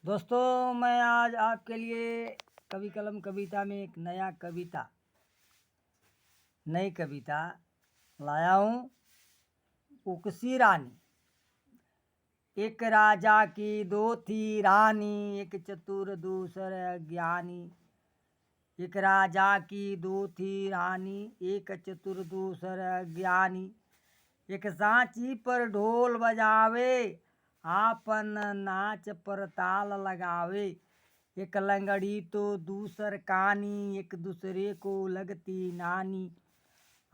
दोस्तों, मैं आज आपके लिए कवि कलम कविता में एक नई कविता लाया हूँ। उकसी रानी। एक राजा की दो थी रानी, एक चतुर दूसर अज्ञानी। एक राजा की दो थी रानी, एक चतुर दूसर अज्ञानी। एक सांची पर ढोल बजावे, आपन नाच पर ताल लगावे। एक लंगड़ी तो दूसर कानी, एक दूसरे को लगती नानी।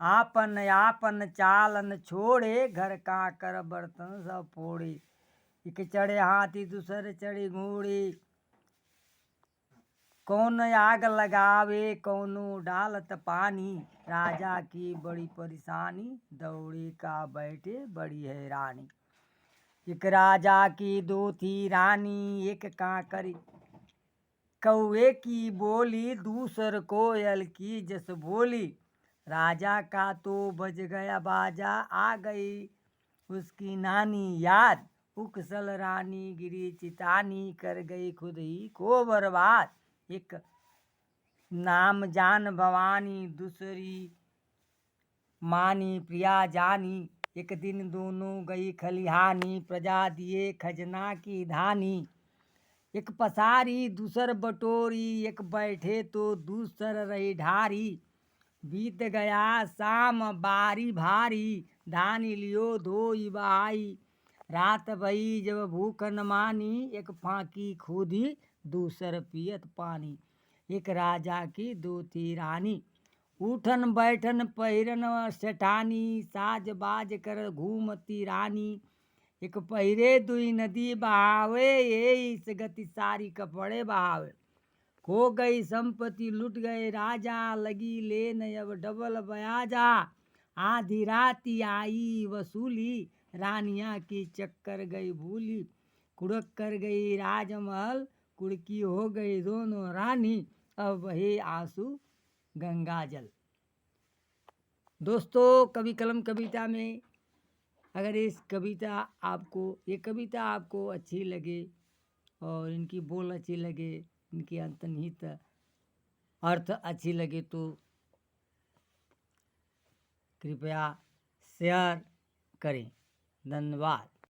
आपन आपन चालन छोड़े, घर का कर बर्तन सब फोड़े। एक चढ़े हाथी दूसर चढ़े घोड़े, कौन आग लगावे कौनो डालत पानी। राजा की बड़ी परेशानी, दौड़े का बैठे बड़ी हैरानी। एक राजा की दो थी रानी, एक कांकरी कौवे की बोली, दूसर कोयल की जस बोली। राजा का तो बज गया बाजा, आ गई उसकी नानी याद। उकसल रानी गिरी चितानी, कर गई खुद ही को बर्बाद। एक नाम जान भवानी, दूसरी मानी प्रिया जानी। एक दिन दोनों गई खलिहानी, प्रजा दिए खजना की धानी। एक पसारी दूसर बटोरी, एक बैठे तो दूसर रही ढारी। बीत गया शाम बारी भारी, धानी लियो धोई बहाई। रात भई जब भूख न मानी, एक फांकी खोदी दूसर पियत पानी। एक राजा की दो थी रानी, उठन बैठन पहिरन सेठानी। साज बाज कर घूमती रानी, एक पहिरे दुई नदी बहावे। ये इस गति सारी कपड़े बहावे। खो गई संपत्ति लुट गए राजा, लगी लेन अब डबल ब्याजा। आधी राती आई वसूली, रानिया की चक्कर गई भूली। कुड़क कर गई राजमहल, कुड़की हो गई दोनों रानी। अब वही आंसू गंगा जल। दोस्तों, कवि कलम कविता में अगर ये कविता आपको अच्छी लगे और इनकी बोल अच्छी लगे, इनकी अंतर्निहित अर्थ अच्छी लगे तो कृपया शेयर करें। धन्यवाद।